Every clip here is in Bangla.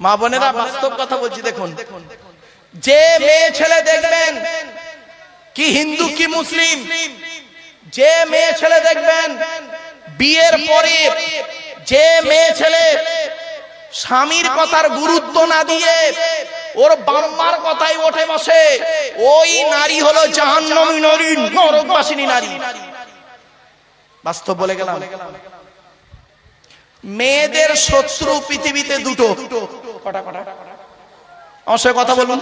মা বোনেরা বাস্তব কথা বলছি, দেখুন যে মেয়ে ছেলে দেখবেন কি হিন্দু কি মুসলিম, যে মেয়ে ছেলে দেখবেন বিয়ের পরে যে মেয়ে ছেলে স্বামীর কথার গুরুত্ব না দিয়ে ওর বাম্মার কথাই ওঠে বসে, ওই নারী হলো জাহান্নামী নারী, নরকবাসিনী নারী। বাস্তব বলে গেলাম। মেয়েদের শত্রু পৃথিবীতে দুটো। কটা কটা অবশ্যই কথা বলুন।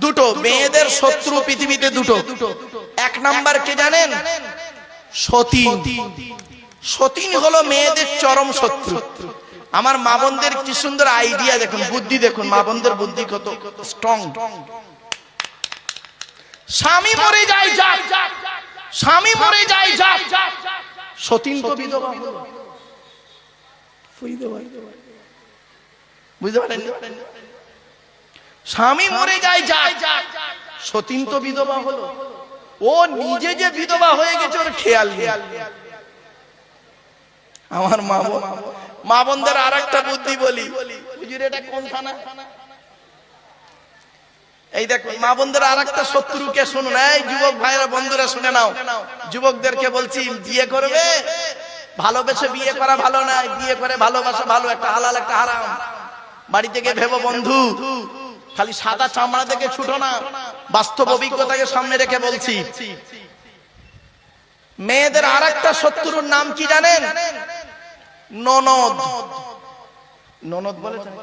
দুটো মেয়েদের শত্রু পৃথিবীতে দুটো। এক নাম্বার কে জানেন? সতীন। সতীন হলো মেয়েদের চরম শত্রু। আমার মা বোনদের কি সুন্দর আইডিয়া দেখুন, বুদ্ধি দেখুন, মা বোনদের বুদ্ধি কত স্ট্রং। স্বামী মরে যায় যাক, স্বামী মরে যায় যাক, সতীন তো বিধবা হলো। বুঝতে পারেন? স্বামী মরে যায় যাক, সতীন তো বিধবা হলো। ও নিজে যে বিধবা হয়ে গেছে ওর খেয়াল নেই। আমার মা বোনদের আর একটা বুদ্ধি বলি, হুজুর এটা কোন থানা? এই দেখো মা বোনদের আর একটা শত্রুকে শুনুন। এই যুবক ভাইরা বন্ধুরা শুনে নাও, যুবকদেরকে বলছি, বিয়ে করবে ভালোবেসে বিয়ে করা ভালো না, বিয়ে করে ভালোবাসা ভালো। একটা হালাল একটা হারাম। বাড়ি থেকে ভেবো বন্ধু, খালি সাদা চামড়া দেখে ছুটো না, বাস্তব অভিজ্ঞতাকে সামনে রেখে বলছি। মেয়েদের আর একটা শত্রুর নাম কি জানেন? ননদ। ননদ বলেছেন?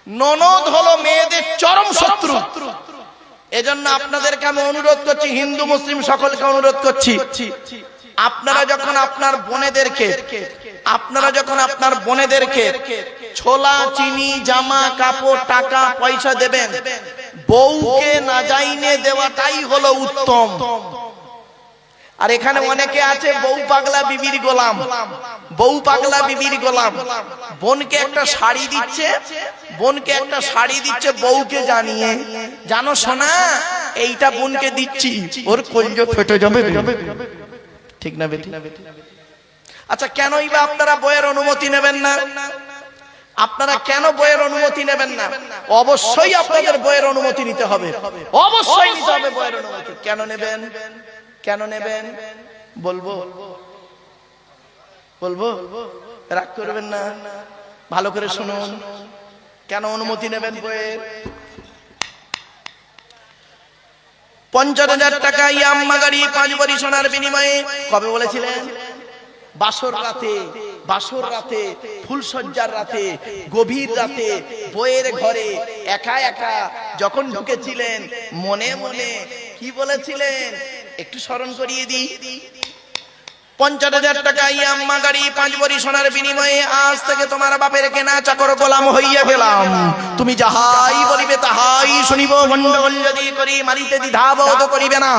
ননদ হলো মেয়েদের চরম শত্রু। এজন্য আপনাদেরকে আমি অনুরোধ করছি, হিন্দু মুসলিম সকলকে অনুরোধ করছি, আপনারা যখন আপনার বোনেদেরকে ছোলা চিনি জামা কাপড় টাকা পয়সা দেবেন, বউকে না যাইনে দেওয়াটাই হলো উত্তম। আর এখানে অনেকে আছে বউ পাগলা বিবির গোলাম, বউ পাগলা বিবির গোলাম। বোনকে একটা শাড়ি দিচ্ছে, বোনকে একটা শাড়ি দিচ্ছে বউকে জানিয়ে, জানো সোনা এইটা বোনকে দিচ্ছি, ওর কলজো ফেটে যাবে। ঠিক না বেটি? আচ্ছা কেনই বা আপনারা বইয়ের অনুমতি নেবেন না? আপনারা কেন বইয়ের অনুমতি নেবেন না? অবশ্যই আপনাদের বইয়ের অনুমতি নিতে হবে, অবশ্যই নিতে হবে বইয়ের অনুমতি। কেন নেবেন? কেন নেবেন বলবো, বলবো, রাগ করবেন না, ভালো করে শুনুন। কেন অনুমতি নেবেন বইয়ের? 50,000 টাকা ইয়াম্মা গাড়ি 5 ভরি সোনার বিনিময়ে। কবে বলেছিলেন? বাসর রাতে, বাসর রাতে, ফুলসজ্জার রাতে, গভীর রাতে, বইয়ের ঘরে একা একা যখন ঢুকেছিলেন, মনে মনে কি বলেছিলেন একটু স্মরণ করিয়ে দিই। 50,000 টাকা ইয়াম্মা গাড়ি 5 ভরি সোনার বিনিময়ে আজ থেকে তোমার বাপের কেনা চাকর গোলাম হইয়া গেলাম। তুমি যাহাই বলিবে তাহাই শুনিব, গন্ডগোল যদি করি মারিতে দ্বিধাবোধ করিবে না।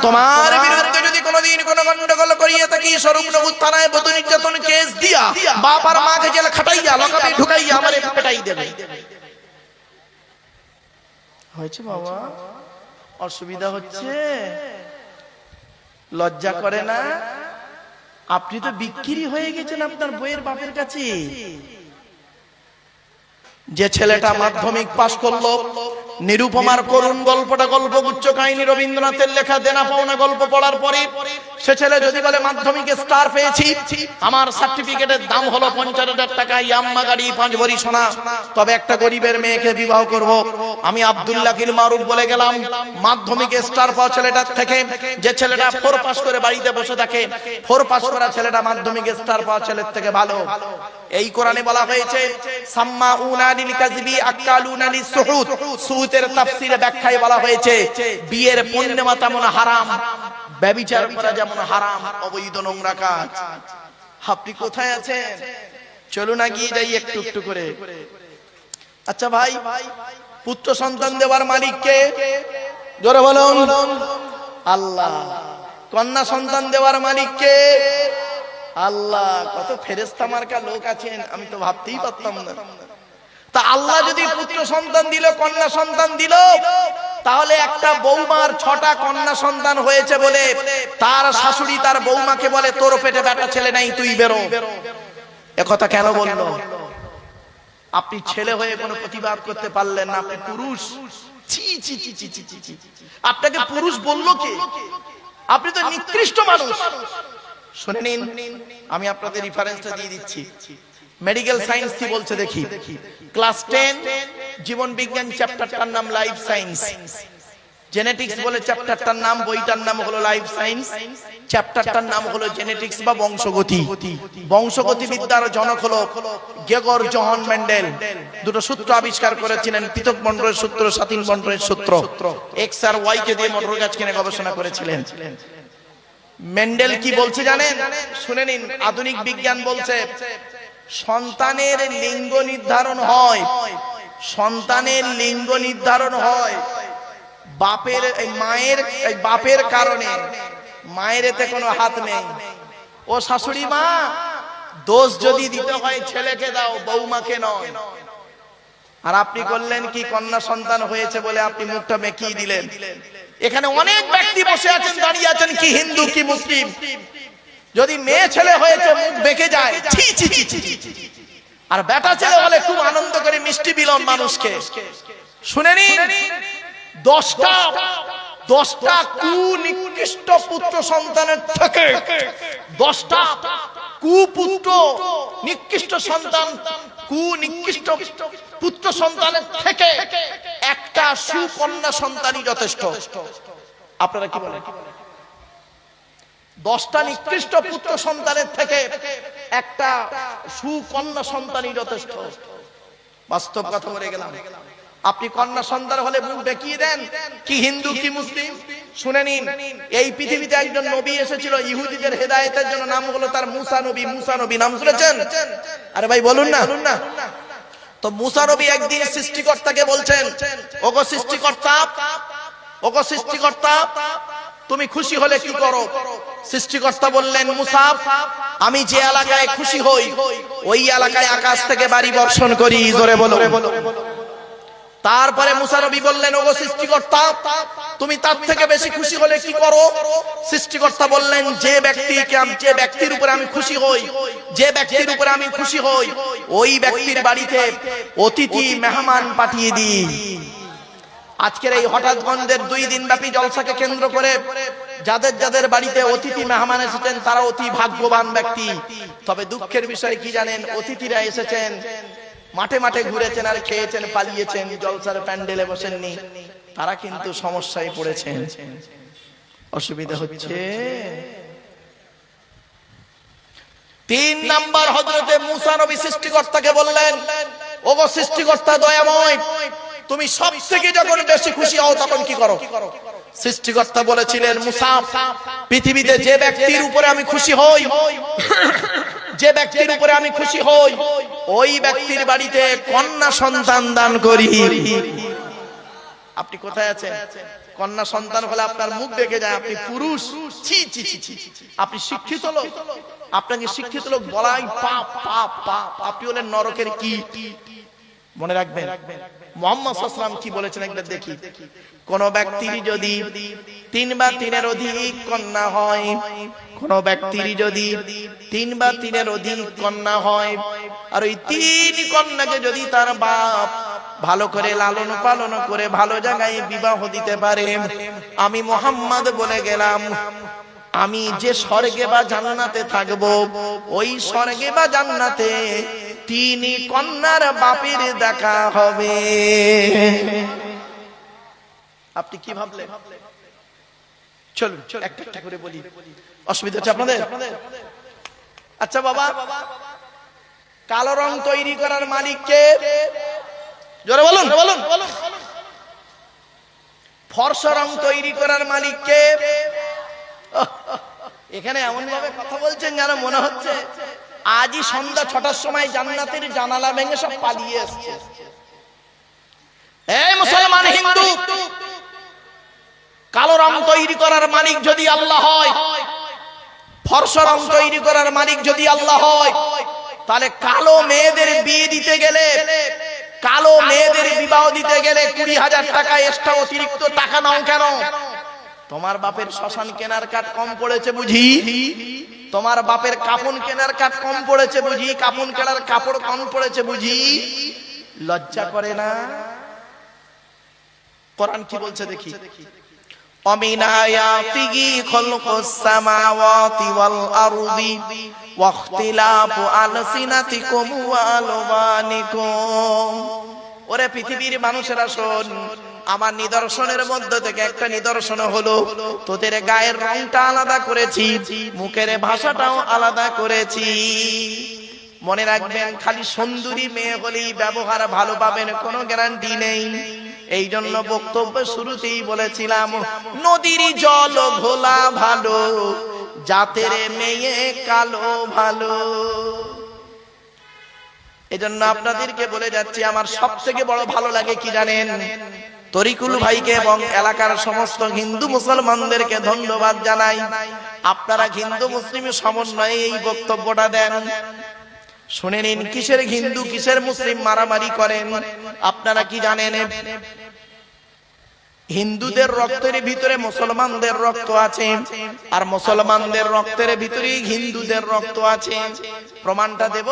তোমার বিরুদ্ধে যদি কোনোদিন কোনো গন্ডগোল করিয়া থাকি, স্বরূপনগর থানায় বধূ নির্যাতন কেস দিয়া বাপ আর মাকে জেলে খাটাইয়া লকাপে ঢুকাইয়া আমারে পেটাই দেবে। হয়েছে বাবা? অসুবিধা হচ্ছে? লজ্জা করে না? আপনি তো বিক্রি হয়ে গেছেন আপনার বইয়ের বাপের কাছে। যে ছেলেটা মাধ্যমিক পাশ করলো, নিরুপমার করুণ গল্পটা গল্পগুচ্ছ কাহিনী রবীন্দ্রনাথের লেখা দেনা পাওনা গল্প পড়ার পরে সে ছেলে যদি বলে মাধ্যমিকে স্টার পেয়েছি, আমার সার্টিফিকেটের দাম হলো 50,000 টাকা, ইয়াম্মা গাড়ি 5 ভরি সোনা, তবে একটা গরিবের মেয়েকে বিবাহ করব। আমি আব্দুল্লাহ কিল মারুফ বলে গেলাম, মাধ্যমিকে স্টার পাওয়া ছেলেটার থেকে যে ছেলেটা 4 পাস করে বাড়িতে বসে থাকে, 4 পাস করা ছেলেটা মাধ্যমিকে স্টার পাওয়া ছেলের থেকে ভালো। এই কোরআনে বলা হয়েছে সাম্মাউনা লিল কাযবি আকালুনা লিসুহুদ। সুহুদের তাফসীরে ব্যাখ্যায় বলা হয়েছে বিয়ের পূর্ণিমা তেমন হারাম, ব্যভিচার করা যেমন হারাম, অবৈধ নোংরা কাজ। আপনি কোথায় আছেন? চলুন এগিয়ে যাই একটু একটু করে। আচ্ছা ভাই, পুত্র সন্তান দেওয়ার মালিক কে? জোরে বলুন। আল্লাহ। কন্যা সন্তান দেওয়ার মালিক কে? আল্লাহ। কত ফেরেশতা মার্কা লোক আছেন, আমি তো ভাবতেই পারতাম না। তা আল্লাহ যদি পুত্র সন্তান দিল, কন্যা সন্তান দিল, তাহলে একটা বৌমার 6টা কন্যা সন্তান হয়েছে বলে তার শাশুড়ি তার বৌমাকে বলে তোর পেটে বেটা ছেলে নাই, তুই বেরো। একথা কেন বললো? আপনি ছেলে হয়ে কোনো প্রতিবাদ করতে পারলেন না, আপনি পুরুষ। ছি ছি ছি ছি ছি ছি, আপনাকে পুরুষ বললো কে? আপনি তো নিকৃষ্ট মানুষ। শুনে নিন, আমি আপনাদের রেফারেন্সটা দিয়ে দিচ্ছি। মেডিকেল সায়েন্স কি বলছে দেখি। ক্লাস 10 জীবন বিজ্ঞান চ্যাপ্টারটার নাম লাইফ সায়েন্স। জেনেটিক্স বলে চ্যাপ্টারটার নাম, বইটার নাম হলো লাইফ সায়েন্স, চ্যাপ্টারটার নাম হলো জেনেটিক্স বা বংশগতি। বংশগতি বিদ্যার জনক হলো গেগর জোহান মেন্ডেল। দুটো সূত্র আবিষ্কার করেছিলেন, পৃথক মন্ডলের সূত্র, স্বাধীন মন্ডলের সূত্র। এক্স আর ওয়াই কে দিয়ে মোটর গাছ কিনে গবেষণা করেছিলেন। মেন্ডেল কি বলছে জানেন? শুনে নিন। আধুনিক বিজ্ঞান বলছে সন্তানের লিঙ্গ নির্ধারণ হয়, সন্তানের লিঙ্গ নির্ধারণ হয় বাপের মায়ের বাপের কারণে। মায়ের এতে কোনো হাত নেই। ও শাশুড়ি মা, দোষ যদি দিতে হয় ছেলেকে দাও, বৌমাকে নয়। আর আপনি করলেন কি, কন্যা সন্তান হয়েছে বলে আপনি মুখটা মেকিয়ে দিলেন। এখানে অনেক ব্যক্তি বসে আছেন, দাঁড়িয়ে আছেন, কি হিন্দু কি মুসলিম, যদি মেয়ে ছেলে হয়েছে মুখ বেঁকে যায়, ছি ছি ছি ছি। আর বেটা ছেলে হলে খুব আনন্দ করে মিষ্টি বিলন মানুষকে। শুনে নিন, 10টা কুনিকৃষ্ট পুত্র সন্তানের থেকে, 10টা কুপুত্র নিকৃষ্ট সন্তান, কুনিকৃষ্ট পুত্র সন্তানের থেকে একটা সুকন্যা সন্তানই যথেষ্ট। আপনারা কি বলেন? 10টা নিকৃষ্ট পুত্র সন্তানের থেকে একটা সুকন্যা সন্তানই যথেষ্ট। বাস্তব কথা বলে গেলাম। আপনি কন্যা সন্তান হলে মুখ দেখিয়ে দেন, কি হিন্দু কি মুসলিম। শুনে নিন, এই পৃথিবীতে একজন নবী এসেছিল ইহুদিদের হেদায়েতের জন্য, নাম হলো তার মুসা নবী। মুসা নবী নাম শুনেছেন? আরে ভাই বলুন না। তো মুসা নবী একদিন সৃষ্টিকর্তাকে বলছেন, ওগো সৃষ্টিকর্তা, ওগো সৃষ্টিকর্তা, তুমি খুশি হলে কি করো? সৃষ্টিকর্তা বললেন, মুসা, আমি যে এলাকায় খুশি হই ওই এলাকায় আকাশ থেকে বাড়ি বর্ষণ করি। জোরে বলো। তারপরে মুসা নবী বললেন, ওগো সৃষ্টিকর্তা, তুমি তার থেকে বেশি খুশি হলে কি করো? সৃষ্টিকর্তা বললেন, যে ব্যক্তির উপরে আমি খুশি হই, যে ব্যক্তির উপরে আমি খুশি হই ওই ব্যক্তির বাড়িতে অতিথি মেহমান পাঠিয়ে দিই। আজকের এই হঠাৎগঞ্জের 2 দিন ব্যাপী জলসাকে কেন্দ্র করে যাদের যাদের বাড়িতে অতিথি মেহমান এসেছেন তারা অতি ভাগ্যবান ব্যক্তি। তবে দুঃখের বিষয় কি জানেন? অতিথিরা এসেছেন, মাঠে মাঠে ঘুরেছেন আর খেয়েছেন, পালিয়েছেন, জলসার প্যান্ডেলে বসেননি। তারা কিন্তু সমস্যায় পড়েছেন, অসুবিধা হচ্ছে। 3 নাম্বার, হযরতে মুসা নবী সৃষ্টিকর্তাকে বললেন, ওগো সৃষ্টিকর্তা দয়াময়, তুমি সব থেকে যখন বেশি খুশি হও তখন কি করো? সৃষ্টিকর্তা বলেছিলেন, মুসা, পৃথিবীতে যে ব্যক্তির উপরে আমি খুশি হই, যে ব্যক্তির উপরে আমি খুশি হই ওই ব্যক্তির বাড়িতে কন্যা সন্তান দান করি। আপনি কোথায় আছেন? কন্যা সন্তান হলে আপনার মুখ দেখে যায়, আপনি পুরুষ। ছি ছি ছি। আপনি শিক্ষিত লোক, আপনাকে শিক্ষিত লোক বলাই পাপ পাপ পাপ। আপনি হলেন নরকের কি। মনে রাখবেন মুহাম্মদ সাল্লাল্লাহু আলাইহি ওয়াসাল্লাম কি বলেছেন একবার দেখি। কোন ব্যক্তির যদি 3 বা 3-এর অধিক কন্যা হয়, কোন ব্যক্তির যদি 3 বা 3-এর অধিক কন্যা হয়, আর ওই 3 কন্যাকে যদি তার বাপ ভালো করে লালন পালন করে ভালো জায়গায় বিবাহ দিতে পারে, আমি মুহাম্মদ বলে গেলাম, আমি যে স্বর্গে বা জান্নাতে থাকবো, ওই স্বর্গে বা জান্নাতে 3 কন্যার বাপের দেখা হবে। আপনি কি ভাবলেন? চলুন একটা একটা করে বলি, অসুবিধা হচ্ছে আপনাদের? আচ্ছা বাবা, কালো রং তৈরি করার মালিক কে? জোরে বলুন। ফর্সা রং তৈরি করার মালিক কে? এখানে এমন ভাবে কথা বলছেন যেন মনে হচ্ছে আজই সন্ধ্যা 6টার সময় জান্নাতের জানালা ভেঙে সব পালিয়ে আসছে। এই মুসলমান হিন্দু, কালো রং তৈরি করার মালিক যদি আল্লাহ হয়, ফর্সা রং তৈরি করার মালিক যদি আল্লাহ হয়, তাহলে কালো মেয়েদের বিয়ে দিতে গেলে, কালো মেয়েদের বিবাহ দিতে গেলে 20,000 টাকা এক্সট্রা অতিরিক্ত টাকা নাও কেন? তোমার বাপের শ্মশান কেনার কাঠ কম পড়েছে বুঝি? তোমার বাপের কাপড় কেনার কাঠ কম পড়েছে বুঝি? কাপড় কেনার কাপড় কম পড়েছে বুঝি? লজ্জা করে না? কোরআন কি বলছে দেখি, ومن آياته خلق السماوات والأرض واختلاف ألسنتكم وألوانكم। ওরে পৃথিবীর মানুষেরা শোন, আমার নিদর্শনের মধ্যে থেকে একটা নিদর্শন হলো তোদের গায়ের রংটা আলাদা করেছি, মুখের ভাষাটাও আলাদা করেছি। মনে রাখবেন, খালি সুন্দরী মেয়ে হলেই ব্যবহার ভালো পাবেন কোনো গ্যারান্টি নেই। এই জন্য বক্তব্য শুরুতেই বলেছিলাম, নদীর জল ঘোলা ভালো, জাতের মেয়ে কালো ভালো। এজন্য আপনাদেরকে বলে যাচ্ছি, আমার সব থেকে বড় ভালো লাগে কি জানেন? তরিকুল ভাইকে এবং এলাকার সমস্ত হিন্দু মুসলমানদেরকে ধন্যবাদ জানাই। আপনারা হিন্দু মুসলিমের সমন্বয়ে এই বক্তব্যটা দেন। শুনে নিন, কিসের হিন্দু কিসের মুসলিম মারামারি করেন আপনারা কি জানেন? হিন্দুদের রক্তের ভিতরে মুসলমানদের রক্ত আছে, আর মুসলমানদের রক্তের ভিতরে হিন্দুদের রক্ত আছে। প্রমাণটা দেব,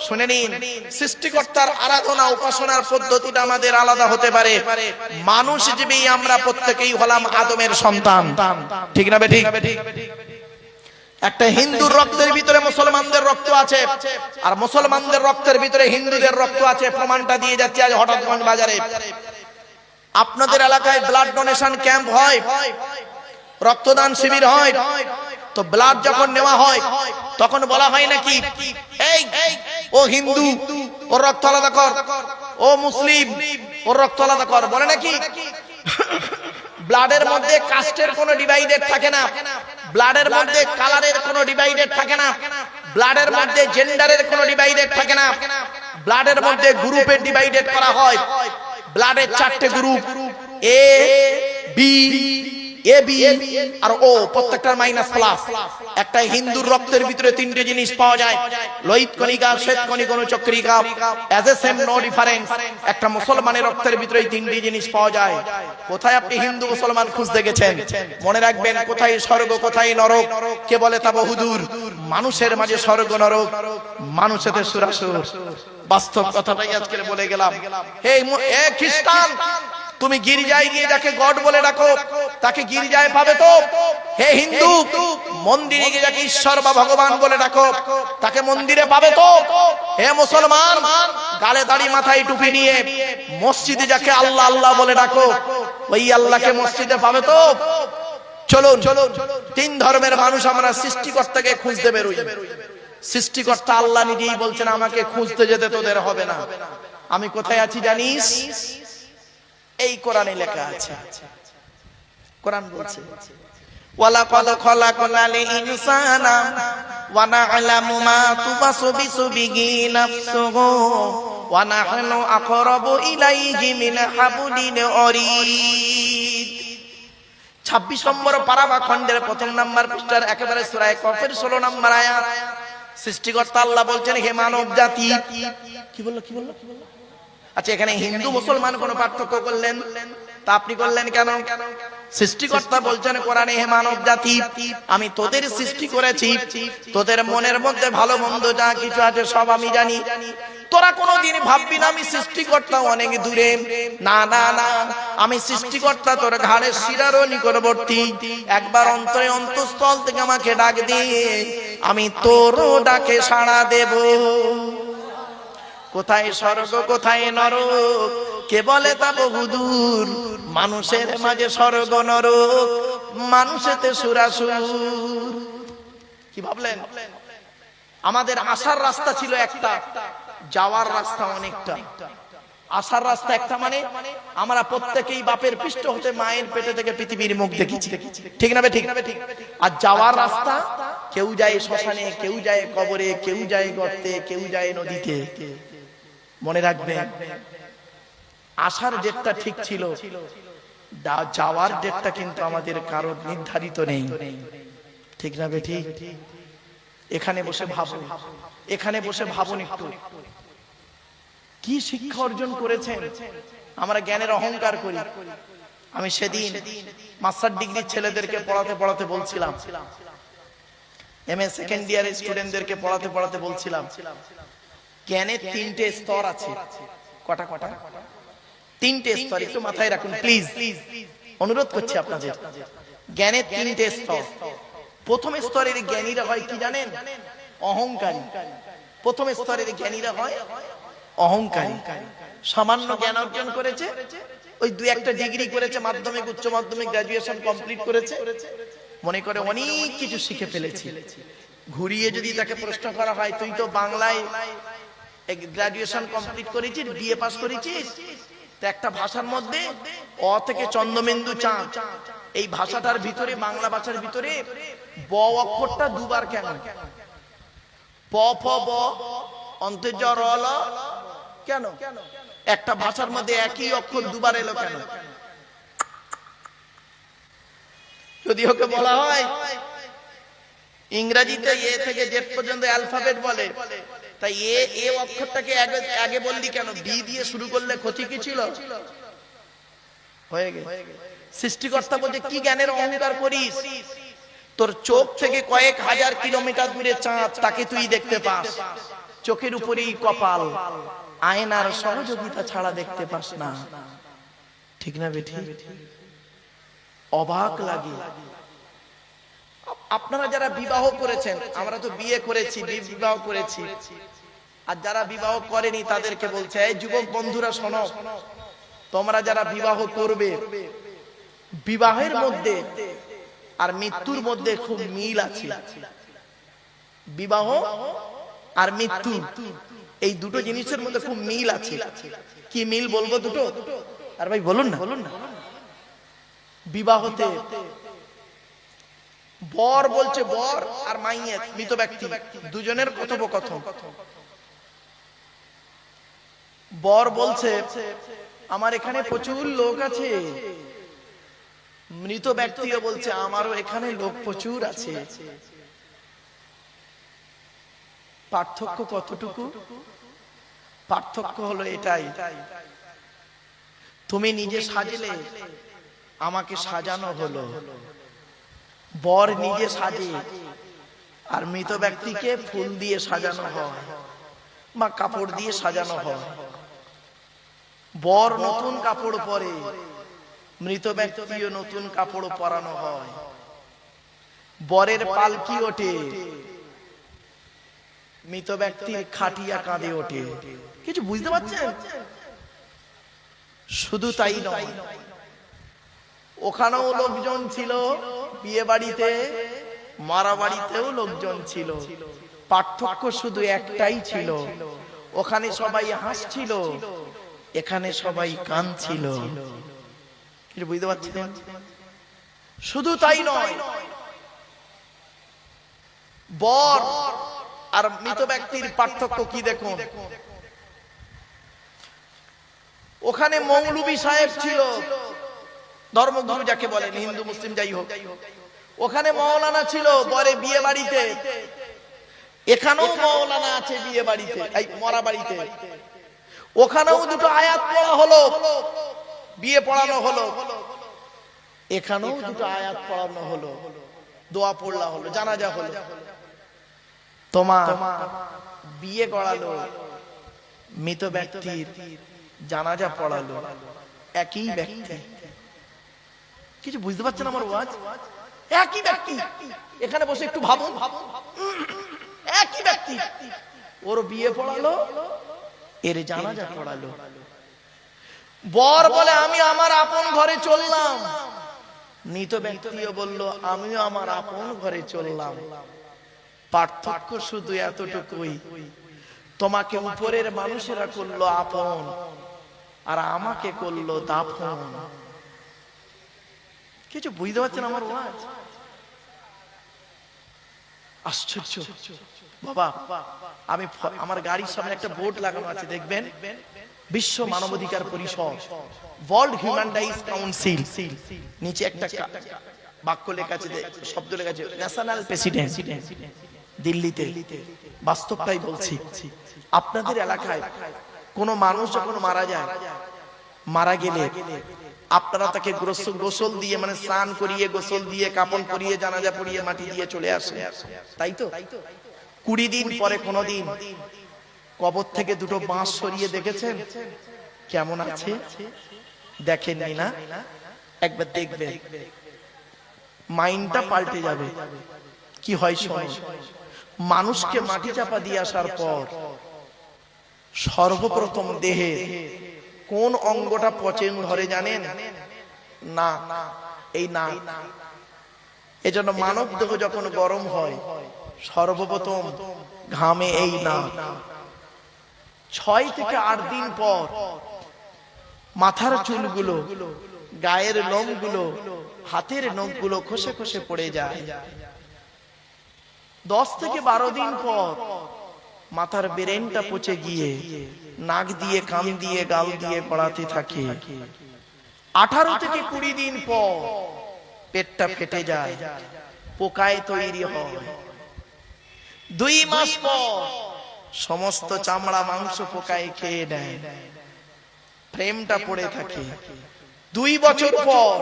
শুনে নিন। সৃষ্টিকর্তার আরাধনা উপাসনার পদ্ধতিটা আমাদের আলাদা হতে পারে। মানুষ হিসেবে আমরা প্রত্যেকেই হলাম আদমের সন্তান, ঠিক না বেঠিক? একটা হিন্দুর রক্তের ভিতরে মুসলমানদের রক্ত আছে, আর মুসলমানদের রক্তের ভিতরে হিন্দুদের রক্ত আছে। প্রমাণটা দিয়ে যাচ্ছে আজ হঠাৎগঞ্জ বাজারে। আপনাদের এলাকায় ব্লাড ডোনেশন ক্যাম্প হয়, রক্তদান শিবির হয়, তো ব্লাড যখন নেওয়া হয় তখন বলা হয় নাকি, এই ও হিন্দু ওর রক্ত আলাদা কর, ও মুসলিম ওর রক্ত আলাদা কর, বলে নাকি? ব্লাডের মধ্যে কাস্টের কোনো ডিভাইডেড থাকে না, ব্লাডের মধ্যে কালারের কোনো ডিভাইডেড থাকে না, ব্লাডের মধ্যে জেন্ডারের কোনো ডিভাইডেড থাকে না, ব্লাডের মধ্যে গ্রুপের ডিভাইডেড করা হয়। ব্লাডের 4টে গ্রুপ, এ বি আর ও, প্রত্যেকটার মাইনাস প্লাস। একটা হিন্দুর রক্তের ভিতরে 3টে জিনিস পাওয়া যায়, লোহিত কণিকা, শ্বেত কণিকা, অনুচক্রিকা, as a same no difference. একটা মুসলমানের রক্তের ভিতরে 3টি জিনিস পাওয়া যায়। কোথায় আপনি হিন্দু মুসলমান খুঁজতে গেছেন? মনে রাখবেন, কোথায় স্বর্গ কোথায় নরক কে বলে তা বহুদূর। মানুষের মাঝে স্বর্গ নরক, মানুষেতে সুরাসুর। বাস্তব কথাটাই আজকে বলে গেলাম। হে খ্রিস্টান, তুমি গির্জায় গিয়ে যাকে গড বলে ডাকো তাকে গির্জায় পাবে তো? হে হিন্দু, মন্দিরে গিয়ে যাকে ঈশ্বর বা ভগবান বলে ডাকো তাকে মন্দিরে পাবে তো? হে মুসলমান, গালে দাড়ি মাথায় টুপি নিয়ে মসজিদে যাকে আল্লাহ আল্লাহ বলে ডাকো ওই আল্লাহকে মসজিদে পাবে তো? চলুন, 3 ধর্মের মানুষ আমরা সৃষ্টিকর্তাকে খুঁজতে বেরোই। সৃষ্টিকর্তা আল্লাহ নিজেই বলছেন, আমাকে খুঁজতে যেতে তোদের হবে না। আমি কোথায় আছি জানিস? এই কোরআনে লেখা আছে। কোরআন বলছে, ওয়ালাকাদ খালাকনাল ইনসানা ওয়া না'লামু মা তুওয়াসবিসু বিহি নাফসুহু ওয়া নাহনু আকরাবু ইলাইহি মিন হাবলিল ওয়ারিদ। 26 নম্বর পারা বা খণ্ডের 1 নম্বর পৃষ্ঠার একেবারে সূরা কফের 16 নম্বর আয়াত। সৃষ্টিকর্তা আল্লাহ বলছেন, হে মানব জাতি। কি বললো? আচ্ছা, এখানে হিন্দু মুসলমান কোন পার্থক্য করলেন? তা আপনি করলেন কেন? সৃষ্টিকর্তা বলছেন কোরআনে, হে মানব জাতি, আমি তোদের সৃষ্টি করেছি, তোদের মনের মধ্যে ভালো মন্দ যা কিছু আছে সব আমি জানি। তোরা কোনোদিন ভাববি না আমি সৃষ্টিকর্তা অনেক দূরে। না না না, আমি সৃষ্টিকর্তা তোর ঘাড়ের শিরারও নিকটবর্তী। একবার অন্তরে অন্তঃস্থল থেকে আমাকে ডাক দিয়ে, আমি তোরও ডাকে সাড়া দেব। কোথায় স্বর্গ কোথায় নরক কে বলে তা বহুদূর। মানুষের মাঝে স্বর্গ নরক, মানুষেতে সুরাসুর। কি ভাবলেন? আমাদের আসার রাস্তা ছিল একটা, যাওয়ার রাস্তা অনেকটা। আসার রাস্তা একটা মানে আমরা প্রত্যেকেই বাপের পৃষ্ঠ হতে মায়ের পেটে থেকে পৃথিবীর মুখ দেখেছি, ঠিক না ঠিক? আর যাওয়ার রাস্তা, কেউ যায় শ্মশানে, কেউ যায় কবরে, কেউ যায় গর্তে, কেউ যায় নদীতে। মনে রাখবেন, আসার ডেটটা ঠিক ছিল, যাওয়ার ডেটটা কিন্তু আমাদের কারো নির্ধারিত নেই, ঠিক না বেঠিক? এখানে বসে ভাবুন, এখানে বসে ভাবুন একটু, কি শিক্ষা অর্জন করেছেন? আমরা জ্ঞানের অহংকার করি। আমি সেদিন মাস্টার ডিগ্রির ছেলেদেরকে পড়াতে বলছিলাম, এমএ সেকেন্ড ইয়ারের স্টুডেন্টদেরকে পড়াতে বলছিলাম, জ্ঞানের 3টে স্তর আছে। কটা কটা? তিনটে স্তর, একটু মাথায় রাখুন প্লিজ, অনুরোধ করছি আপনাদের। জ্ঞানের তিনটে স্তর। প্রথম স্তরের জ্ঞানীরা হয় কি জানেন? অহংকারী। প্রথম স্তরের জ্ঞানীরা হয় অহংকারী। সামান্য জ্ঞান অর্জন করেছে, ওই দুই একটা ডিগ্রি করেছে, মাধ্যমিক, উচ্চ মাধ্যমিক, গ্রাজুয়েশন কমপ্লিট করেছে, মনে করে অনেক কিছু শিখে ফেলেছি। ঘুরিয়ে যদি তাকে প্রশ্ন করা হয়, তুই তো বাংলায় গ্রাজুয়েশন কমপ্লিট করেছিস, বিএ পাস করেছিস, তো একটা ভাষার মধ্যে অ থেকে চন্দ্রবিন্দু চাঁদ, এই ভাষাটার ভিতরে, বাংলা ভাষার ভিতরে ব অক্ষরটা দুবার কেন? প ফ ব অন্তর্জ র ল কেন? একটা ভাষার মধ্যে একই অক্ষর দুবার এলো কেন? যদি ওকে বলা হয় ইংরেজিতে এ থেকে জেড পর্যন্ত অ্যালফাবেট বলে, তাই এ অক্ষরটাকে আগে বললি কেন? বি দিয়ে শুরু করলে ক্ষতি কি ছিল? হয়ে গেছে। সৃষ্টিকর্তা বলছে কি জ্ঞানের অহংকার করিস? তোর চোখ থেকে কয়েক হাজার কিলোমিটার দূরে চাঁদ, তাকে তুই দেখতে পাস, চোখের উপরেই কপাল, আয়নার সহযোগিতা ছাড়া দেখতে পাস না। ঠিক না বেঠি? অবাক লাগে। আপনারা যারা বিবাহ করেছেন, আমরা তো বিয়ে করেছি, বিবাহ করেছি, আর যারা বিবাহ করেনি তাদেরকে বলছে, এই যুবক বন্ধুরা শোনো, তোমরা যারা বিবাহ করবে, বিবাহের মধ্যে আর মৃত্যুর মধ্যে খুব মিল আছে। বিবাহ আর মৃত্যু, এই দুটো জিনিসের মধ্যে খুব মিল আছে। কি মিল বলবো দুটো? আর ভাই বলুন না, বলুন না। বিবাহতে বর বলছে, বর আর মাইয়ের, মৃত ব্যক্তি, দুজনের কথোপকথন। বর বলছে আমার এখানে প্রচুর লোক আছে, মৃত ব্যক্তিও বলছে আমারও এখানে লোক প্রচুর আছে। পার্থক্য কতটুকু? পার্থক্য হলো এটাই, তুমি নিজে সাজলে, আমাকে সাজানো হলো। বর নিজে সাজে, আর মৃত ব্যক্তিকে ফুল দিয়ে সাজানো হয় বা কাপড় দিয়ে সাজানো হয়। বর নতুন কাপড় পরে, মৃত ব্যক্তিও নতুন কাপড় পরানো হয়। বরের পালকি ওঠে, মৃত ব্যক্তির খাটিয়া কাঁধে ওঠে। কিছু বুঝতে পারছেন? শুধু তাই নয়, ওখানেও লোকজন ছিল, বিয়ে বাড়িতে, মারা বাড়িতেও লোকজন ছিল। পার্থক্য শুধু একটাই ছিল, ওখানে সবাই হাসছিল, এখানে সবাই কাঁদছিল। কিছু বুঝতে পারছেন? শুধু তাই নয়, বর আর মৃত ব্যক্তির পার্থক্য কি দেখুন। ওখানে মৌলবী সাহেব ছিল, ধর্মগুরু যাকে বলেন, হিন্দু মুসলিম যাই হোক। ওখানে মৌলানা ছিল বরে বিয়ে বাড়িতে, এখানেও মৌলানা আছে বিয়ে বাড়িতে, এই মরা বাড়িতে। ওখানেও দুটো আয়াত পড়া হলো, বিয়ে পড়ানো হলো, এখানেও দুটো আয়াত পড়ানো হলো, দোয়া পড়লা হলো, জানাজা হলো। তোমার বিয়ে করালো, মৃত ব্যক্তির জানাজা পড়ালো, একই ব্যক্তি। কিছু বুঝতে পারছেন আমার ওয়াজ? একই ব্যক্তি। এখানে বসে একটু ভাবুন, একই ব্যক্তি, ওর বিয়ে পড়ালো, এর জানাজা পড়ালো। বর বলে আমি আমার আপন ঘরে চললাম, মৃত ব্যক্তিও বলল আমিও আমার আপন ঘরে চললাম। পার্থক্য শুধু এতটুকুই, তোমাকে উপরের মানুষেরা করলো আপন, আর আমাকে করলো দাফন। কিছু বুঝতে পারছেন আমার ওয়াজ? আশ্চর্য বাবা। আমি আমার গাড়ির সামনে একটা বোর্ড লাগানো আছে, দেখবেন, বিশ্ব মানবাধিকার পরিষদ, ওয়ার্ল্ড হিউম্যান রাইটস কাউন্সিল, নিচে একটা বাক্য লেখা আছে, শব্দ লেখা আছে ন্যাশনাল প্রেসিডেন্ট। দিল্লিতে, বাস্তবটাই বলছি, আপনাদের এলাকায় কোন মানুষ যখন মারা যায়, মারা গেলে আপনারা তাকে গোসল দিয়ে, মানে স্নান করিয়ে, গোসল দিয়ে, কাপড় পরিয়ে, জানাজা পরিয়ে, মাটি দিয়ে চলে আসে, তাই তো? 20 দিন পরে কোনদিন কবর থেকে দুটো বাঁশ সরিয়ে দেখেছেন? কেমন আছে দেখেননি না? একবার দেখবেন, মাইন্ডটা পাল্টে যাবে। কি হয় শোনো, মানুষকে মাটি চাপা দিয়ে আসার পর সর্বপ্রথম দেহে কোন অঙ্গটা পচন ধরে জানেন? না, এই না। এজন্য মানব দেহ যখন গরম হয় সর্বপ্রথম ঘামে এই না। 6 থেকে 8 দিন পর মাথার চুলগুলো, গায়ের লোমগুলো, হাতের নখগুলো খসে খসে পড়ে যায়। 10 থেকে 12 দিন পর মাথার ব্রেনটা পচে গিয়ে নাক দিয়ে, কান দিয়ে, গাল দিয়ে গড়াতে থাকে। 18 থেকে 20 দিন পর পেটটা ফেটে যায়, পোকায় তৈরি হয়। 2 মাস পর সমস্ত চামড়া মাংস পোকায় খেয়ে নেয়, ফ্রেমটা পড়ে থাকে। 2 বছর পর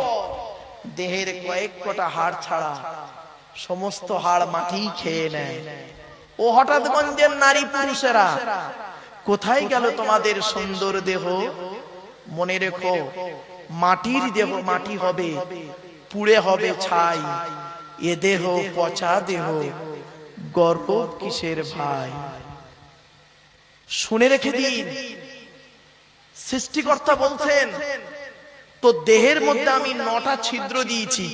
দেহের কয়েক কটা হাড় ছাড়া সমস্ত হাড় মাটি খেয়ে নেয়। ও হঠাৎ গঞ্জের নারী পুরুষেরা, কোথায় গেল তোমাদের সুন্দর দেহ? মনে রেখো, মাটির দেহ মাটি হবে, পুড়ে হবে ছাই। এ দেহ পচা দেহ, গর্ব কিসের ভাই? শুনে রেখে দিন, সৃষ্টিকর্তা বলছেন তো দেহের মধ্যে আমি 9টা ছিদ্র দিয়েছি।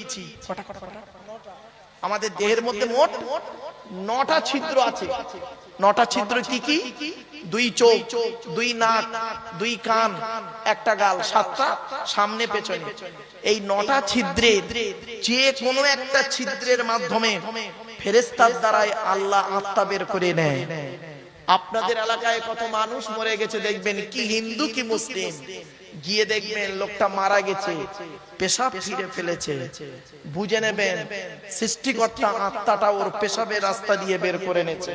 আমাদের দেহের মধ্যে মোট 9টা ছিদ্র আছে। 9টা ছিদ্র কি কি? 2 চোখ, 2 নাক, 2 কান, 1টা গাল, 7টা সামনে পেছনে। এই 9টা ছিদ্রের যে কোনো একটা ছিদ্রের মাধ্যমে ফেরেশতার দ্বারাই আল্লাহ আত্মা বের করে নেয়। আপনাদের এলাকায় কত মানুষ মরে গেছে দেখবেন, কি হিন্দু কি মুসলিম, গিয়ে দেখবেন লোকটা মারা গেছে, পেশাব ফিরে ফেলেছে, বুঝে নেবেন সৃষ্টিকর্তা আত্মাটা ওর পেশাবের রাস্তা দিয়ে বের করে নেছে।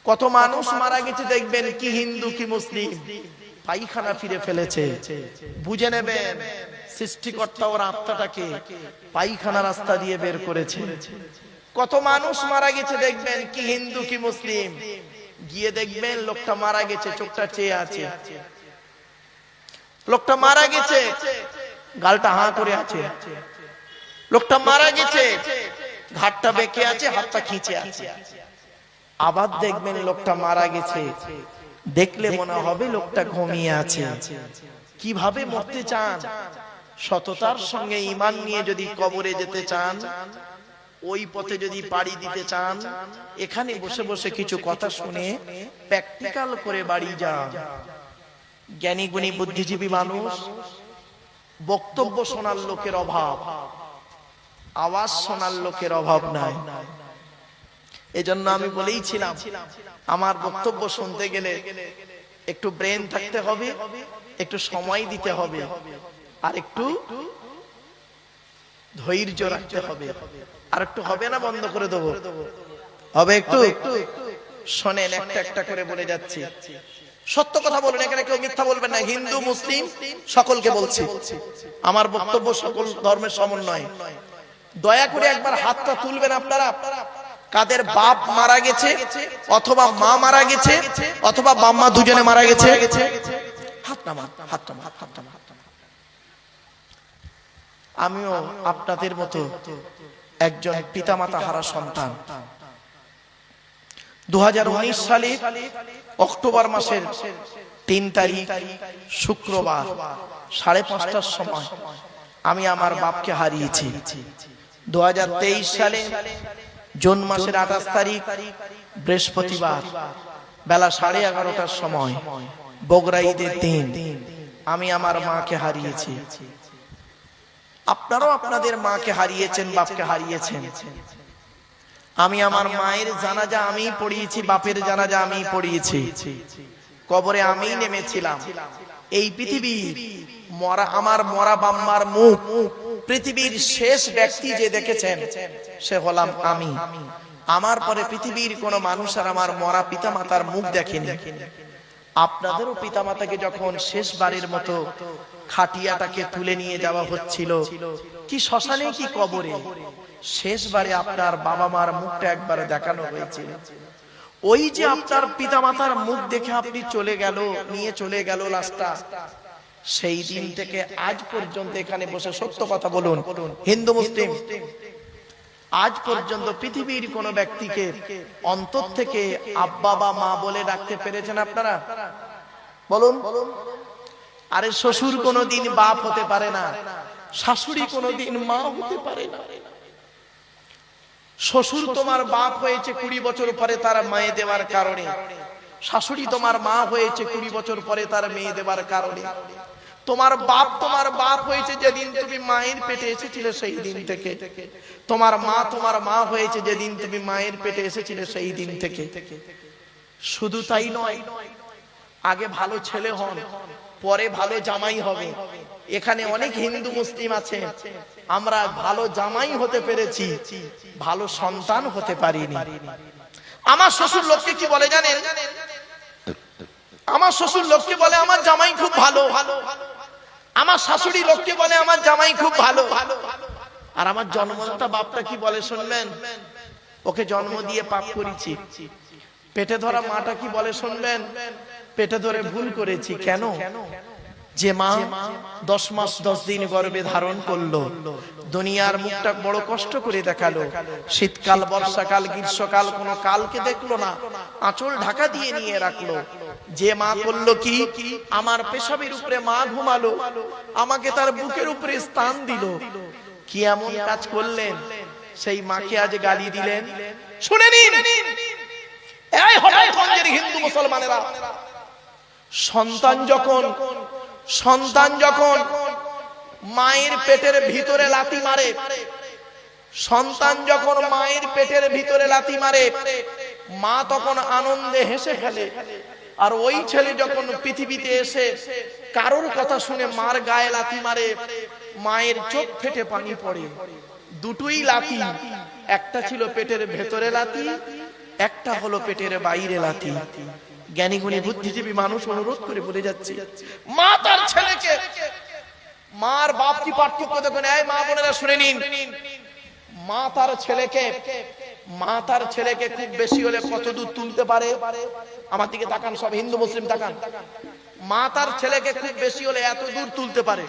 কত মানুষ মারা গেছে দেখবেন, কি হিন্দু কি মুসলিম, পায়খানা ফিরে ফেলেছে, বুঝে নেবেন সৃষ্টিকর্তা ওর আত্মাটাকে পায়খানা রাস্তা দিয়ে বের করেছে। কত মানুষ মারা গেছে দেখবেন, কি হিন্দু কি মুসলিম, গিয়ে দেখবেন লোকটা মারা গেছে, চোখটা চেয়ে আছে, লোকটা মারা গেছে, গালটা হাঁ করে আছে, লোকটা মারা গেছে, ঘাটটা বেঁকে আছে, হাতটা খিঁচে আছে। আবার দেখবেন লোকটা মারা গেছে, দেখলে মনে হবে লোকটা ঘুমিয়ে আছে। কিভাবে মরতে চান? সততার সঙ্গে ঈমান নিয়ে যদি কবরে যেতে চান, ওই পথে যদি পাড়ি দিতে চান, এখানে বসে বসে কিছু কথা শুনে প্র্যাকটিক্যাল করে বাড়ি যান। জ্ঞানী গুণী বুদ্ধিজীবী মানুষ, বক্তব্য শোনার লোকের অভাব, আওয়াজ শোনার লোকের অভাব নাই। এজন্য আমি বলেইছিলাম, আমার বক্তব্য শুনতে গেলে একটু ব্রেন থাকতে হবে, একটু সময় দিতে হবে, আর একটু ধৈর্য রাখতে হবে। আর একটু হবে না, বন্ধ করে দেবো? হবে একটু? শোনেন, একটা একটা করে বলে যাচ্ছি। সত্য কথা বলুন, এখানে কেউ মিথ্যা বলবেন না। হিন্দু মুসলিম সকলকে বলছি, আমার বক্তব্য সকল ধর্মের সমন্বয়। দয়া করে একবার হাতটা তুলবেন আপনারা, কাদের বাপ মারা গেছে অথবা মা মারা গেছে অথবা বাম্মা দুজনে মারা গেছে। হাত নামান, হাত নামান, হাত নামান। আমিও আপনাদের মতো একজন পিতামাতা হারা সন্তান। 2019 সালে অক্টোবর মাসের 3 তারিখ শুক্রবার 5:30টার সময় আমি আমার বাপকে হারিয়েছি। 2023 সালে জুন মাসের 28 তারিখ বৃহস্পতিবার বেলা 11:30টার সময় বগুড়া ঈদের দিন আমি আমার মাকে হারিয়েছি। আপনারাও আপনাদের মাকে হারিয়েছেন, বাপকে হারিয়েছেন। আমি আমার মায়ের জানাজা আমি পড়িয়েছি, বাপের জানাজা আমি পড়িয়েছি, কবরে আমি নেমেছিলাম। এই পৃথিবীর মরা, আমার মরা বাম্মার মুখ পৃথিবীর শেষ ব্যক্তি যে দেখেছেন সে হলাম আমি। আমার পরে পৃথিবীর কোন মানুষ আর আমার মরা পিতামাতার মুখ দেখেনি। আপনাদেরও পিতামাতাকে যখন শেষবারের মতো খাটিয়াটাকে তুলে নিয়ে যাওয়া হচ্ছিল, কি শ্মশানে কি কবরে, শেষবারে আপনার বাবা মার মুখটা একবার দেখানো হয়েছিল। ওই যে আপনার পিতামাতার মুখ দেখে আপনি চলে গেল, নিয়ে চলে গেল লাশটা, সেই দিন থেকে আজ পর্যন্ত এখানে বসে সত্য কথা বলুন, হিন্দু মুসলিম, আজ পর্যন্ত পৃথিবীর কোন ব্যক্তিকে অন্তর থেকে আব্বা বা মা বলে ডাকতে পেরেছেন আপনারা? বলুন। আরে শ্বশুর কোনদিন বাপ হতে পারে না, শাশুড়ি কোনদিন মা হতে পারে না। শ্বশুর তোমার বাপ হয়েছে 20 বছর পরে তার মেয়ে দেওয়ার কারণে, শাশুড়ি তোমার মা হয়েছে 20 বছর পরে তার মেয়ে দেওয়ার কারণে। তোমার বাপ হয়েছে যেদিন তুমি মায়ের পেটে এসেছিলে সেই দিন থেকে। তোমার মা হয়েছে যেদিন তুমি মায়ের পেটে এসেছিলে সেই দিন থেকে। শুধু তাই নয়, আগে ভালো ছেলে হন, পরে ভালো জামাই হবে। এখানে অনেক হিন্দু মুসলিম আছে, আমরা ভালো জামাই হতে পেরেছি, ভালো সন্তান হতে পারিনি। আমার শ্বশুর লোককে কি বলে জানেন? আমার শ্বশুর লোককে বলে আমার জামাই খুব ভালো। আমার শাশুড়ি লোককে বলে আমার জামাই খুব ভালো। আর আমার জন্মদাতা বাপটা কি বলে শুনবেন? ওকে জন্ম দিয়ে পাপ করেছি। পেটে ধরা মাটা কি বলে শুনবেন? পেটে ধরে ভুল করেছি। কেন? যে মা 10 মাস 10 দিন গর্ভে ধারণ করলো, দুনিয়ার মুখটা বড় কষ্ট করে দেখালো, শীতকাল, বর্ষাকাল, গ্রীষ্মকাল কোনো কালকে দেখলো না, আঁচল ঢাকা দিয়ে নিয়ে রাখলো। যে মা করলো কি? আমার পেশাবের উপরে মা ঘুমালো, আমাকে তার বুকের উপরে স্থান দিল। কি এমন কাজ করলেন? সেই মাকে আজ গালি দিলেন। শুনে নিন, এই হঠাৎগঞ্জের হিন্দু মুসলমানেরা, সন্তান যখন মায়ের পেটের ভিতরে লাথি মারে, সন্তান যখন মায়ের পেটের ভিতরে লাথি মারে, মা তখন আনন্দে হেসে খেলে। আর ওই ছেলে যখন পৃথিবীতে এসে কারোর কথা শুনে মার গায়ে লাথি মারে, মায়ের চোখ ফেটে পানি পড়ে। দুটোই লাথি, একটা ছিল পেটের ভেতরে লাথি, একটা হলো পেটের বাইরে লাথি। জ্ঞানী গুণী বুদ্ধিজীবী মানুষ অনুরোধ করে বলে যাচ্ছে, মা তার ছেলেকে, মার বাপ কি পার্থক্য দেখুন। এই মা বোনেরা শুনে নিন, মা তার ছেলেকে খুব বেশি হলে কত দূর তুলতে পারে? আমার দিকে তাকান, সব হিন্দু মুসলিম তাকান। মা তার ছেলেকে খুব বেশি হলে এত দূর তুলতে পারে,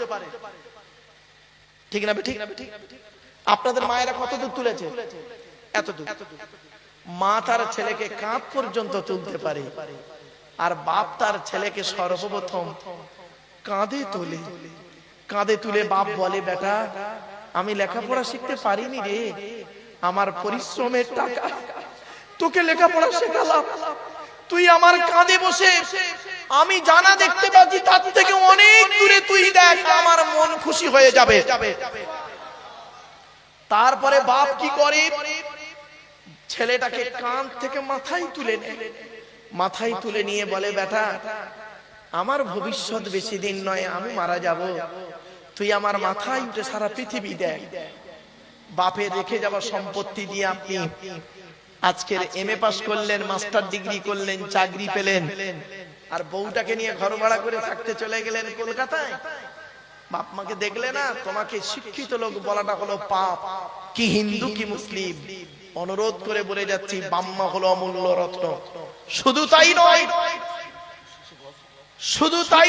ঠিক না? ঠিক। আপনাদের মায়েরা কত দূর তুলেছে? এত দূর। মা তার ছেলেকে কাঁধ পর্যন্ত তুলতে পারে, আর বাপ তার ছেলেকে সর্বপ্রথম কাঁধে তোলে। কাঁধে তুলে বাপ বলে, বেটা আমি লেখাপড়া শিখতে পারিনি রে, আমার পরিশ্রমের টাকা তোকে লেখাপড়া শেখালাম, তুই আমার কাঁধে বসে আমি জানা দেখতে পাচ্ছি তার থেকে অনেক দূরে তুই দেখ, আমার মন খুশি হয়ে যাবে। তারপরে বাপ কি করে? ছেলেটাকে কাঁধ থেকে মাথায় তুলে নেয়, মাথায় তুলে নিয়ে বলে, বেটা আমার ভবিষ্যৎ বেশি দিন নয়, আমি মারা যাব, তুই আমার মাথায় উঠে সারা পৃথিবী দেখ। বাপের রেখে যাওয়া সম্পত্তি দিয়ে আপনি আজকের MA পাস করলেন, মাস্টার ডিগ্রি করলেন, চাকরি পেলেন, আর বউটাকে নিয়ে ঘর ভাড়া করে থাকতে চলে গেলেন কলকাতায়। বাপ মাকে দেখলে না, তোমাকে শিক্ষিত লোক বলাটা হলো পাপ। কি হিন্দু কি মুসলিম, অনুরোধ করে বলে যাচ্ছি, বাম্মা হলো অমূল্য রত্ন। শুধু তাই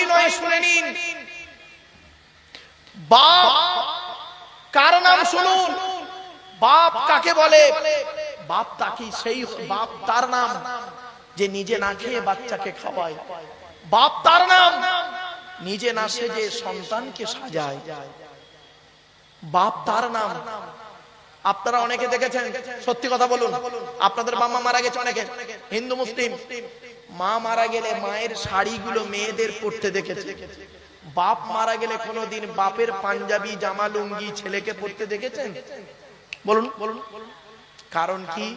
নয়, শুনে নিন, বাপ কার নাম শুনুন। বাপ কাকে বলে? বাপ তাকে সেই বাপ তার নাম যে নিজে না খেয়ে বাচ্চাকে খাওয়ায়। বাপ তার নাম নিজে না সেজে সন্তানকে সাজায়। বাপ তার নাম। আপনারা অনেকে দেখেছেন, সত্যি কথা বলুন, আপনাদের মামা মারা গেছে অনেকে, হিন্দু মুসলিম। মা মারা গেলে মায়ের শাড়িগুলো মেয়েদের পরতে দেখেছে। বাপ মারা গেলে কোনোদিন বাপের পাঞ্জাবি জামা লুঙ্গি ছেলেকে পরতে দেখেছেন? বলুন। কারণ কি?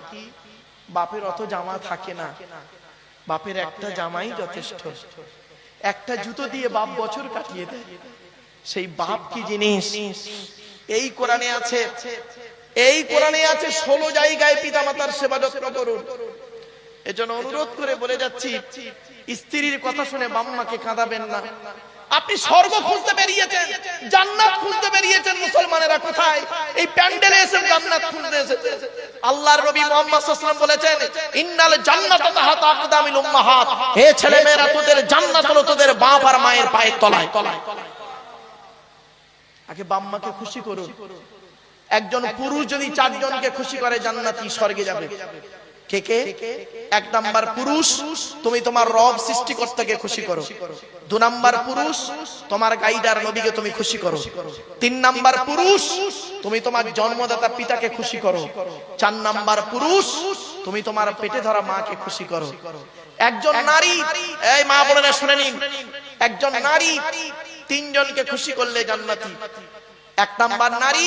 বাপের অত জামা থাকে না, বাপের একটা জামাই যথেষ্ট। একটা জুতো দিয়ে বাপ বছর কাটিয়ে দেয়। সেই বাপ কি জিনিস? এই কোরআনে আছে, 16 জায়গায় পিতামাতার সেবা যত্ন করুন। এজন্য অনুরোধ করে বলে যাচ্ছি, স্ত্রীর কথা শুনে বাম্মাকে কাঁদাবেন না। আপনি স্বর্গ খুঁজতে বেরিয়েছেন, জান্নাত খুঁজতে বেরিয়েছেন, মুসলমানেরা কোথায়? এই প্যান্ডেলে এসে জান্নাত খুঁজতে এসেছে। আল্লাহর নবী মুহাম্মদ সাল্লাল্লাহু আলাইহি ওয়াসাল্লাম বলেছেন, ইন্নাল জান্নাতা তাহতা আকদামিল উম্মাহাত, হে ছেলেমেয়েরা তোদের জান্নাত হলো তোদের বাপ আর মায়ের পায়ের তলায়। আগে বাম্মাকে খুশি করুন। একজন পুরুষ যদি চারজনকে খুশি করে জান্নাতি স্বর্গে যাবে। কে কে? এক নাম্বার পুরুষ, তুমি তোমার রব সৃষ্টিকর্তাকে খুশি করো। দু নাম্বার পুরুষ, তোমার গাইডার নবীকে তুমি খুশি করো। তিন নাম্বার পুরুষ, তুমি তোমার জন্মদাতা পিতাকে খুশি করো। চার নাম্বার পুরুষ, তুমি তোমার পেটে ধরা মাকে খুশি করো। একজন নারী, এই মা বোনেরা শুনে নিন, একজন নারী তিনজনকে খুশি করলে জান্নাতি। এক নাম্বার নারী,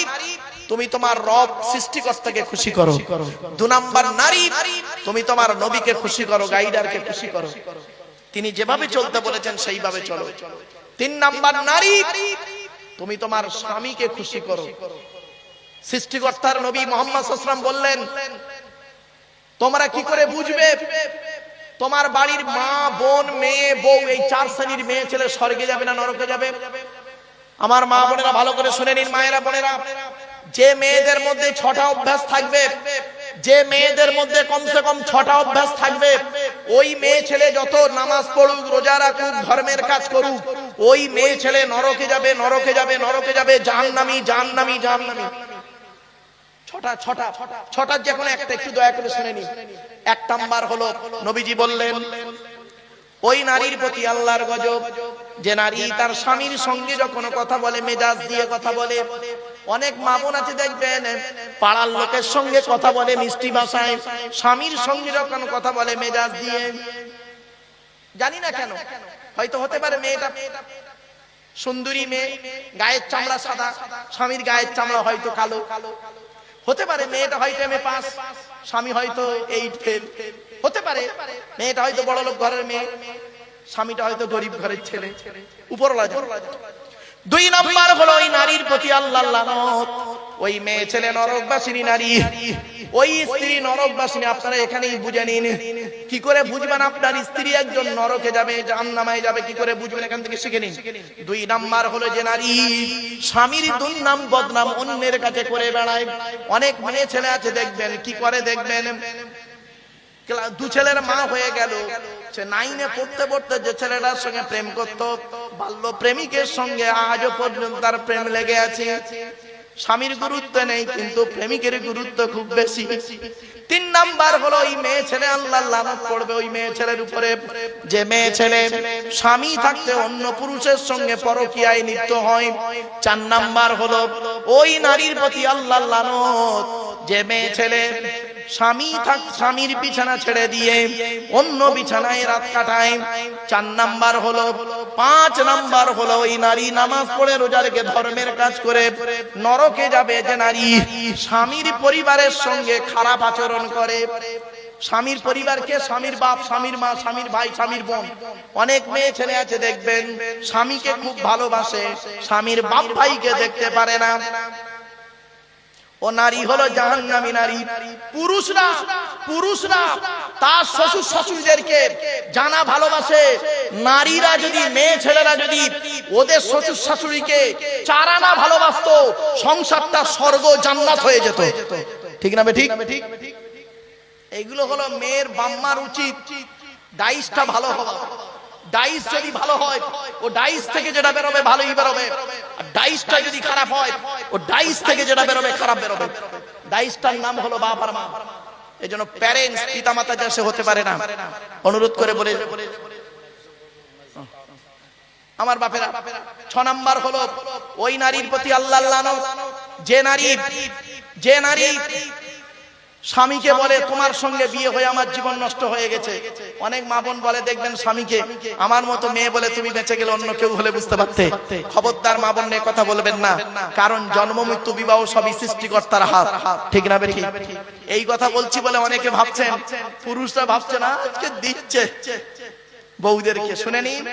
তুমি তোমার রব সৃষ্টিকর্তাকে খুশি করো। দু নাম্বার নারী, তুমি তোমার নবীকে খুশি করো, গাইডারকে খুশি করো, তিনি যেভাবে চলতে বলেছেন সেইভাবে চলো। তিন নাম্বার নারী, তুমি তোমার স্বামীকে খুশি করো। সৃষ্টিকর্তার নবী মুহাম্মদ সাল্লাল্লাহু আলাইহি ওয়াসাল্লাম বললেন, তোমরা কি করে বুঝবে তোমার বাড়ির মা, বোন, মেয়ে, বউ, এই চার শ্রেণীর মেয়ে ছেলে স্বর্গে যাবে না নরকে যাবে? আমার মা বোনেরা ভালো করে শুনে নিন, মায়েরা বোনেরা, যে মেয়েদের মধ্যে 6টা অভ্যাস থাকবে, যে মেয়েদের মধ্যে কমসে কম 6টা অভ্যাস থাকবে, ওই মেয়ে ছেলে যত নামাজ পড়ুক, রোজা রাখুক, ধর্মের কাজ করুক, ওই মেয়ে ছেলে নরকে যাবে, নরকে যাবে, নরকে যাবে, জাহান্নামী, জাহান্নামী, জাহান্নামী। ছটা যে কোনো একটা একটু দয়া করে শুনে নিন। এক নাম্বার হলো, নবীজি বললেন, ওই নারীর প্রতি আল্লাহর গজব, যে নারী তার স্বামীর সঙ্গে যখন কথা বলে মেজাজ দিয়ে কথা বলে। অনেক মা বোন আছে দেখবেন, পাড়ার লোকের সঙ্গে কথা বলে মিষ্টি ভাষায়, স্বামীর সঙ্গে যখন কথা বলে মেজাজ দিয়ে। জানি না কেন, হয়তো হতে পারে মেয়েটা সুন্দরী মেয়ে, গায়ের চামড়া সাদা, স্বামীর গায়ের চামড়া হয়তো কালো। হতে পারে মেয়েটা হয়তো এমএ পাস, স্বামী হয়তো 8 ফেল। হতে পারে মেয়েটা হয়তো বড় লোক ঘরের মেয়ে, স্বামীটা হয়তো গরিব ঘরের ছেলে। উপরওয়ালা জানে। দুই নাম্বার হলো, ওই নারীর প্রতি আল্লাহর লানত, ওই মেয়ে ছেলে নরকবাসিনী নারী, ওই স্ত্রী নরকবাসিনী। আপনারা এখানেই বুঝে নিন। কি করে বুঝবেন আপনার স্ত্রী একজন নরকে যাবে, জাহান্নামে যাবে, কি করে বুঝবেন এখান থেকে শিখে নিন। দুই নাম্বার হলো, যে নারী স্বামীর দুর্নাম বদনাম অন্যের কাছে করে বেড়ায়। অনেক মেয়ে ছেলে আছে দেখবেন, কি করে দেখবেন, দু ছেলের মা হয়ে গেল, সে 9-এ পড়তে পড়তে যে ছেলেটার সঙ্গে প্রেম করত, বাল্য প্রেমিকের সঙ্গে আজও পর্যন্ত তার প্রেম লেগে আছে। স্বামীর গুরুত্ব নেই, কিন্তু প্রেমিকের গুরুত্ব খুব বেশি। তিন নাম্বার হলো, ওই মেয়ে ছেলে আল্লাহর লানত পড়বে ওই মেয়ে ছেলের উপরে, যে মেয়ে ছেলে স্বামী থাকতে অন্য পুরুষের সঙ্গে পরকীয়ায় লিপ্ত হয়। চার নাম্বার হলো, ওই নারীর প্রতি আল্লাহর লানত, যে মেয়ে ছেলে স্বামীর বিছানা ছেড়ে দিয়ে অন্য বিছানায় রাত কাটায়। 4 নাম্বার হলো, 5 নাম্বার হলো, ওই নারী নামাজ পড়ে রোজা রেখে ধর্মের কাজ করে নরকে যাবে, যে নারী স্বামীর পরিবারের সঙ্গে খারাপ আচরণ করে। স্বামীর পরিবারকে, স্বামীর বাপ, স্বামীর মা, স্বামীর ভাই, স্বামীর বোন। অনেক মেয়ে ছেলে আছে দেখবেন, স্বামীকে খুব ভালোবাসে, স্বামীর বাপ ভাইকে দেখতে পারে না। ও নারী হলো জাহান্নামী নারী। পুরুষরা তার শ্বশুর শাশুড়িদেরকে জানা ভালোবাসে। নারীরা যদি, মেয়ে ছেলেরা যদি ওদের শ্বশুর শাশুড়িকে 4 আনা ভালোবাসতো, সংসারটা স্বর্গ জান্নাত হয়ে যেত। ঠিক না বেঠিক? এইগুলো হলো মেয়ের বাম্মার উচিত। ডাইসটা ভালো হওয়া। ডাইস যদি ভালো হয়, ও ডাইস থেকে যেটা বেরোবে ভালোই বেরোবে। আর ডাইসটা যদি খারাপ হয়, ও ডাইস থেকে যেটা বেরোবে খারাপ বেরোবে। ডাইসটার নাম হলো বাপ আর মা। এজন্য প্যারেন্টস, পিতামাতা যাতে হতে পারে না, অনুরোধ করে বলে আমার বাপেরা। 6 নাম্বার হলো, ওই নারীর প্রতি আল্লাহর লানত, যে নারী স্বামীকে বলে, তোমার সঙ্গে বিয়ে হয়ে আমার জীবন নষ্ট হয়ে গেছে। অনেক মা বোন বলে দেখবেন স্বামীকে, আমার মতো মেয়ে বলে তুমি বেঁচে গেলে অন্য কেউ হলে বুঝতে পারতে। খবরদার মা বোন, কথা বলবেন না, কারণ জন্ম মৃত্যু বিবাহ সবই সৃষ্টিকর্তার হাত। ঠিক না বেঠিক? এই কথা বলছি বলে অনেকে ভাবছেন, পুরুষরা ভাবছে না আজকে দিচ্ছে বউদেরকে। শুনে নিন,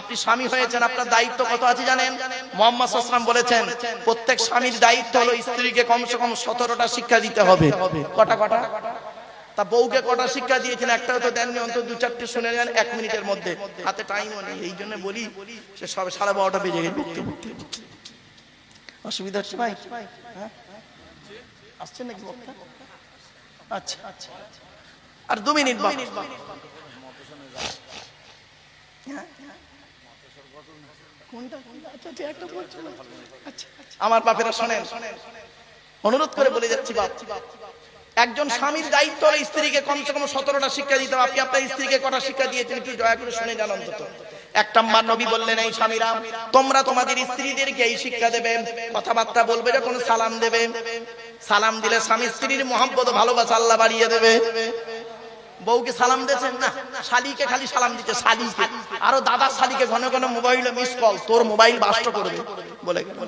আপনি স্বামী হয়েছেন, আপনার দায়িত্ব কত আছে জানেন? মুহাম্মদ সাল্লাল্লাহু আলাইহি ওয়াসাল্লাম বলেছেন, প্রত্যেক স্বামীর দায়িত্ব হলো স্ত্রীকে কমসে কম 17টা শিক্ষা দিতে হবে। কটা? তা বউকে কটা শিক্ষা দিয়েছেন? একটাও তো দেননি। অন্তত 2-4টে শুনে নেন 1 মিনিটের মধ্যে, হাতে টাইমও নেই। এই জন্য বলি সে সবে 12:30 বেজে গেছে। অসুবিধা হচ্ছে ভাই? হ্যাঁ আসছে নাকি বক্তা? আচ্ছা আচ্ছা, আর 2 মিনিট বাকি। আমার বাপেরা শোনেন, অনুরোধ করে বলে যাচ্ছি বাপ, একজন স্বামীর দায়িত্ব হলো স্ত্রীকে কমসে কম 17টা শিক্ষা দিতে হবে। আপনি আপনার স্ত্রীকে কটা শিক্ষা দিয়েছেন একটু দয়া করে শুনে যান অন্তত। 1 নম্বর নবী বললেন, এই স্বামীরা তোমরা তোমাদের স্ত্রীদেরকে এই শিক্ষা দেবে, কথাবার্তা বলবে যখন সালাম দেবে, সালাম দিলে স্বামী স্ত্রীর মহব্বত ভালোবাসা আল্লাহ বাড়িয়ে দেবে। বউকে সালাম দিয়েছেন না, শালিকে খালি সালাম দিতে, শালিকে আরো দাদা শালিকে ঘন ঘন মোবাইলে মিস কল, তোর মোবাইল বাস্ট করবে বলে গেল।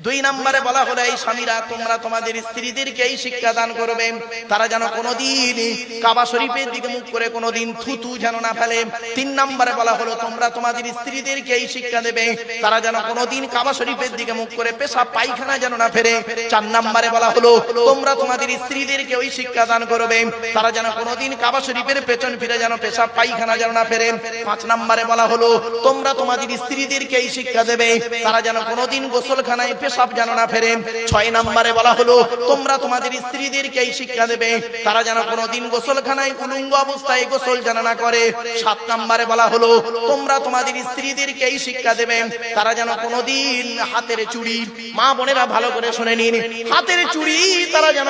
2 নম্বরে বলা হলো, এই স্বামীরা তোমরা তোমাদের স্ত্রীদেরকে এই শিক্ষা দান করবে, তারা যেন কোনোদিন কাবা শরীফের দিকে মুখ করে কোনোদিন থুতু যেন না ফেলে। 3 নম্বরে বলা হলো, তোমরা তোমাদের স্ত্রীদেরকে এই শিক্ষা দেবে, তারা যেন কোনোদিন কাবা শরীফের দিকে মুখ করে পেশাব পায়খানা যেন না ফেরে। 4 নম্বরে বলা হলো, তোমরা তোমাদের স্ত্রীদেরকে ওই শিক্ষা দান করবে, তারা যেন কোনোদিন কাবা শরীফের পেছন ফিরে যেন পেশাব পায়খানা যেন না ফেরে। 5 নম্বরে বলা হলো, তোমরা তোমাদের স্ত্রীদেরকে এই শিক্ষা দেবে, তারা যেন কোনোদিন গোসলখানায় পেশাব যেন না ফেরে। 6 নম্বরে বলা হলো, তোমরা তোমাদের স্ত্রীদেরকে এই শিক্ষা দেবে, তারা যেন কোনোদিন গোসলখানায় উলঙ্গ অবস্থায় গোসল যেন না করে। 7 নম্বরে বলা হলো, তোমরা তোমাদের স্ত্রীদেরকে এই শিক্ষা দেবে, তারা যেন কোনোদিন হাতের চুড়ি, মা বোনেরা ভালো করে শুনে নিন, হাতের চুড়ি তারা যেন